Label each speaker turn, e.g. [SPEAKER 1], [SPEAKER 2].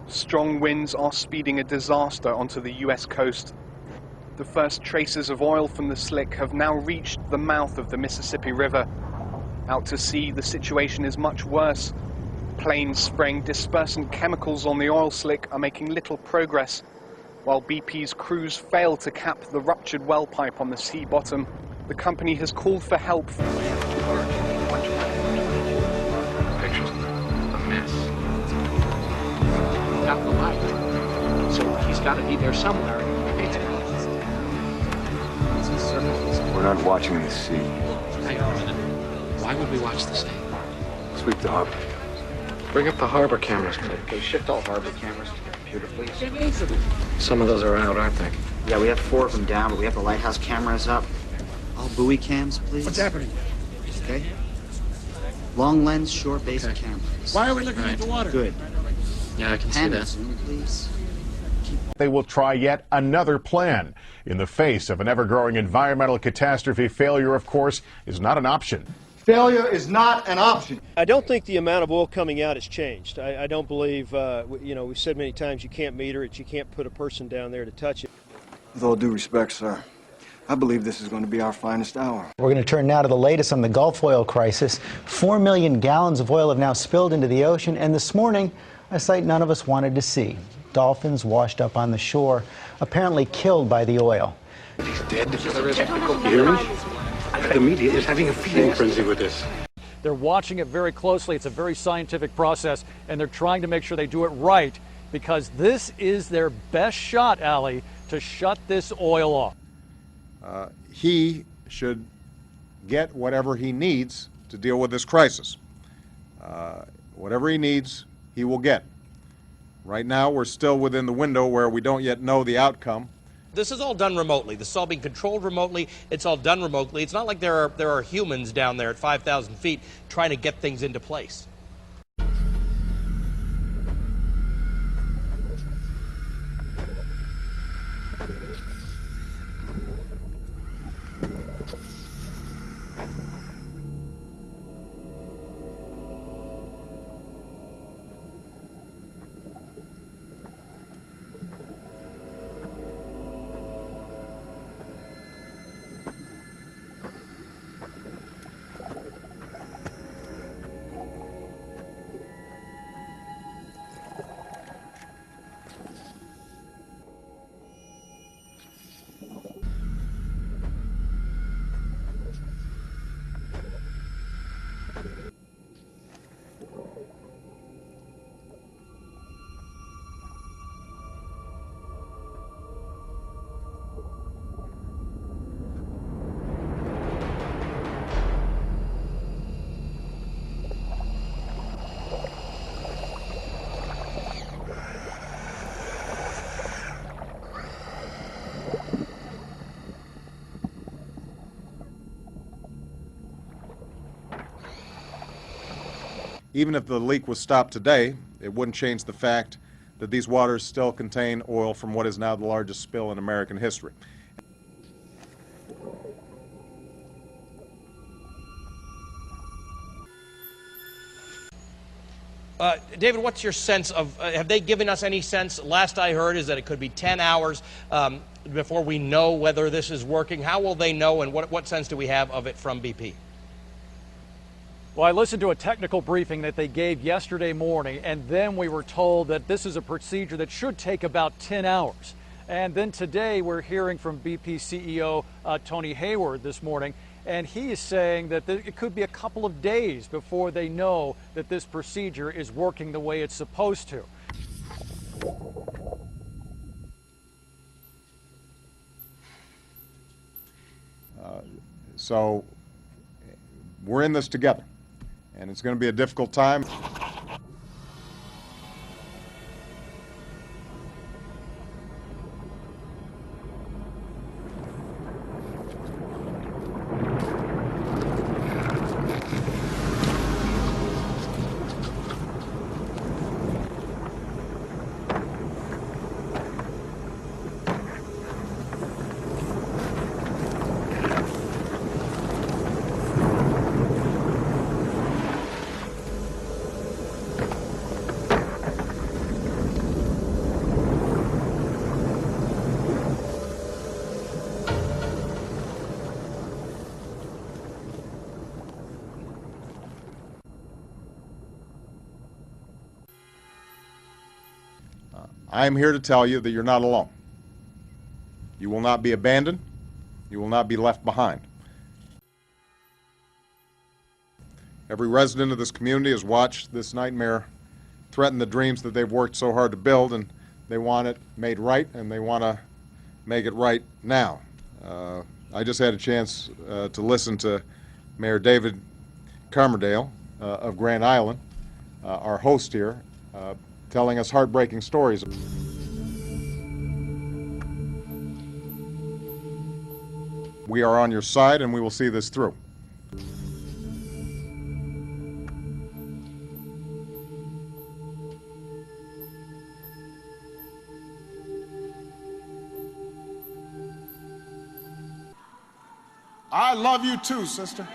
[SPEAKER 1] Strong winds are speeding a disaster onto the US coast. The first traces of oil from the slick have now reached the mouth of the Mississippi River. Out to sea, the situation is much worse. Planes spraying dispersant chemicals on the oil slick are making little progress, while BP's crews fail to cap the ruptured well pipe on the sea bottom. The company has called for help.
[SPEAKER 2] Pictures, a mess. Got the light, so he's got to be there somewhere.
[SPEAKER 3] We're not watching the sea.
[SPEAKER 2] Hang on a minute. Why would we watch the sea?
[SPEAKER 3] Sweep the harbor.
[SPEAKER 2] Bring up the harbor cameras, please.
[SPEAKER 4] Okay, shift all harbor cameras to the computer, please.
[SPEAKER 2] Some of those are out, aren't they?
[SPEAKER 4] Yeah, we have 4 of them down, but we have the lighthouse cameras up. All buoy cams, please.
[SPEAKER 5] What's happening?
[SPEAKER 4] Okay. Long lens, short base cameras.
[SPEAKER 5] Why are we looking at the water?
[SPEAKER 4] Good.
[SPEAKER 2] Yeah, I can see
[SPEAKER 4] Pan
[SPEAKER 2] that.
[SPEAKER 4] and zoom, please.
[SPEAKER 6] They will try yet another plan. In the face of an ever-growing environmental catastrophe, failure, of course, is not an option.
[SPEAKER 7] Failure is not an option.
[SPEAKER 8] I don't think the amount of oil coming out has changed. I don't believe, we've said many times you can't meter it, you can't put a person down there to touch it.
[SPEAKER 7] With all due respect, sir, I believe this is going to be our finest hour.
[SPEAKER 9] We're going to turn now to the latest on the Gulf oil crisis. 4 million gallons of oil have now spilled into the ocean, and this morning, a sight none of us wanted to see. Dolphins washed up on the shore, apparently killed by the oil.
[SPEAKER 3] He's dead. There is technical hearing. The media is having a feeding frenzy with this.
[SPEAKER 10] They're watching it very closely. It's a very scientific process, and they're trying to make sure they do it right, because this is their best shot, Allie, to shut this oil off.
[SPEAKER 11] He should get whatever he needs to deal with this crisis. Whatever he needs, he will get. Right now, we're still within the window where we don't yet know the outcome.
[SPEAKER 12] This is all done remotely. This is all being controlled remotely. It's all done remotely. It's not like there are humans down there at 5,000 feet trying to get things into place.
[SPEAKER 11] Even if the leak was stopped today, it wouldn't change the fact that these waters still contain oil from what is now the largest spill in American history.
[SPEAKER 12] David, what's your sense of, have they given us any sense? Last I heard is that it could be 10 hours before we know whether this is working. How will they know, and what sense do we have of it from BP?
[SPEAKER 10] Well, I listened to a technical briefing that they gave yesterday morning, and then we were told that this is a procedure that should take about 10 hours. And then today we're hearing from BP CEO Tony Hayward this morning, and he is saying that it could be a couple of days before they know that this procedure is working the way it's supposed to.
[SPEAKER 11] So we're in this together, and it's going to be a difficult time. I am here to tell you that you're not alone. You will not be abandoned. You will not be left behind. Every resident of this community has watched this nightmare threaten the dreams that they've worked so hard to build, and they want it made right, and they want to make it right now. I just had a chance to listen to Mayor David Carmerdale of Grand Island, our host here, telling us heartbreaking stories. We are on your side, and we will see this through.
[SPEAKER 5] I love you too, sister.